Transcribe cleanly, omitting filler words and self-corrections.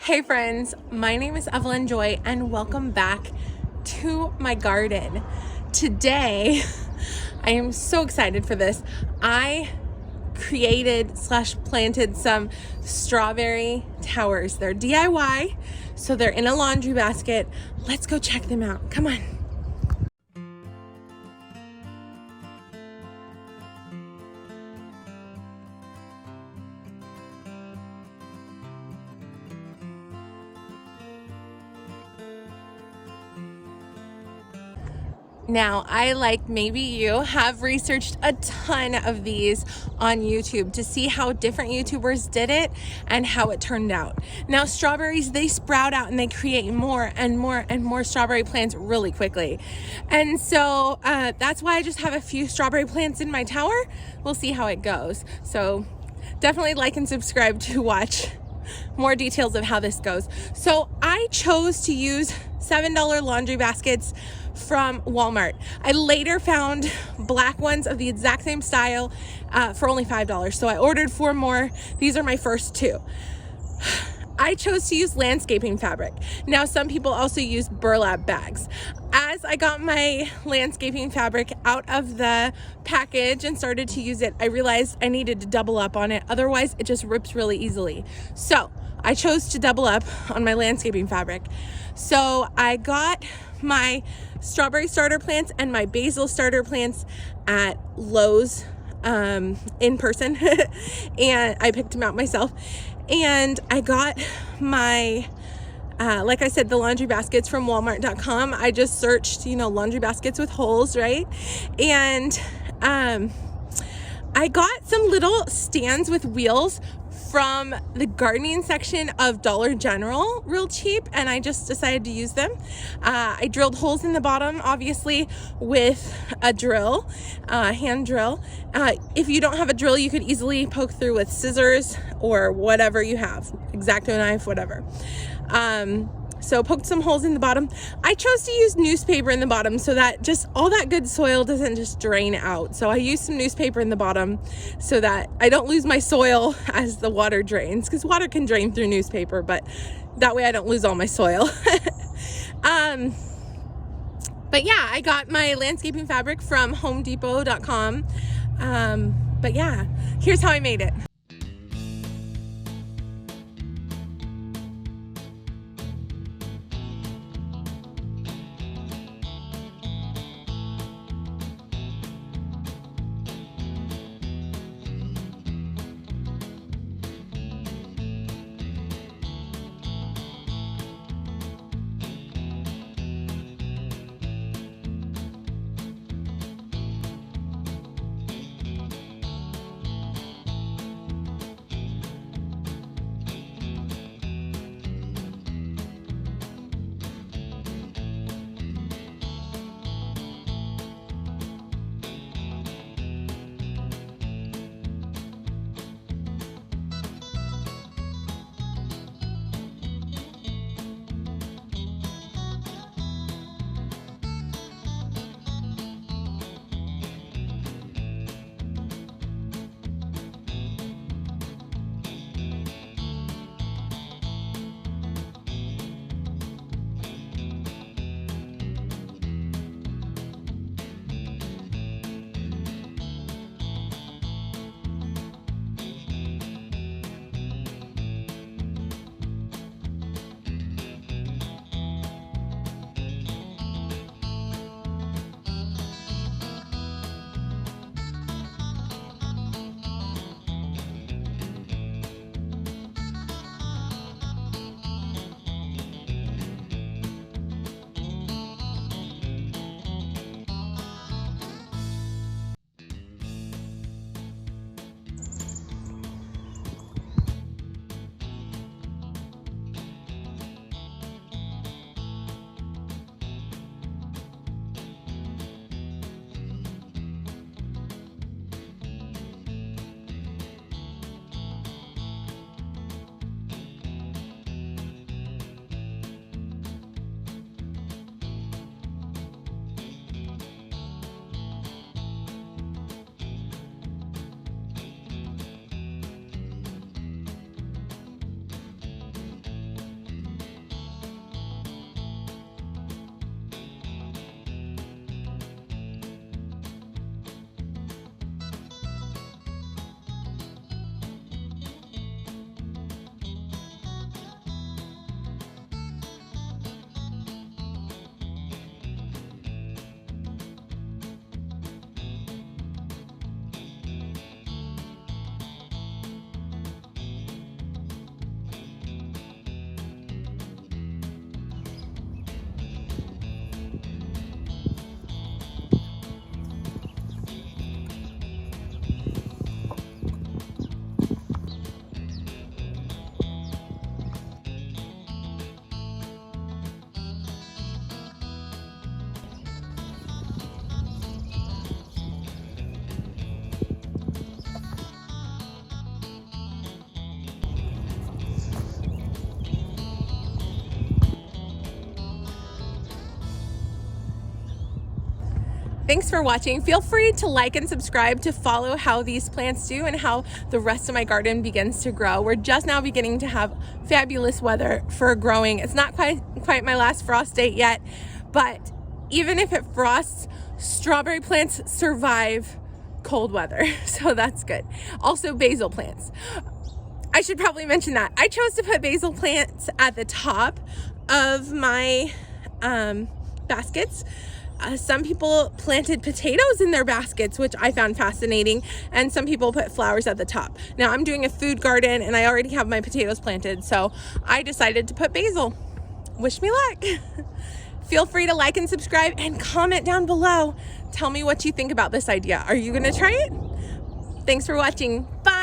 Hey friends, my name is Evelyn Joy and welcome back to my garden. Today, I am so excited for this. I created/planted some strawberry towers. They're DIY, so they're in a laundry basket. Let's go check them out. Come on. Now, I, like maybe you, have researched a ton of these on YouTube to see how different YouTubers did it and how it turned out. Now, strawberries, they sprout out and they create more and more and more strawberry plants really quickly. And so that's why I just have a few strawberry plants in my tower. We'll see how it goes. So definitely like and subscribe to watch more details of how this goes. So I chose to use $7 laundry baskets from Walmart. I later found black ones of the exact same style for only $5. So I ordered 4 more. These are my first 2. I chose to use landscaping fabric. Now, some people also use burlap bags. As I got my landscaping fabric out of the package and started to use it, I realized I needed to double up on it. Otherwise, it just rips really easily. So I chose to double up on my landscaping fabric. So I got my strawberry starter plants and my basil starter plants at Lowe's in person and I picked them out myself. And I got my like I said, the laundry baskets from walmart.com. I just searched, laundry baskets with holes, right? And I got some little stands with wheels from the gardening section of Dollar General, real cheap, and I just decided to use them. I drilled holes in the bottom, obviously, with a drill, hand drill. If you don't have a drill, you could easily poke through with scissors or whatever you have, X-Acto knife, whatever. So poked some holes in the bottom. I chose to use newspaper in the bottom so that just all that good soil doesn't just drain out. So I used some newspaper in the bottom so that I don't lose my soil as the water drains, because water can drain through newspaper, but that way I don't lose all my soil. But yeah, I got my landscaping fabric from homedepot.com. But yeah, here's how I made it. Thanks for watching. Feel free to like and subscribe to follow how these plants do and how the rest of my garden begins to grow. We're just now beginning to have fabulous weather for growing. It's not quite my last frost date yet, but even if it frosts, strawberry plants survive cold weather, so that's good. Also basil plants. I should probably mention that. I chose to put basil plants at the top of my baskets. Some people planted potatoes in their baskets, which I found fascinating, and some people put flowers at the top. Now I'm doing a food garden and I already have my potatoes planted, so I decided to put basil. Wish me luck. Feel free to like and subscribe and comment down below. Tell me what you think about this idea. Are you gonna try it? Thanks for watching. Bye.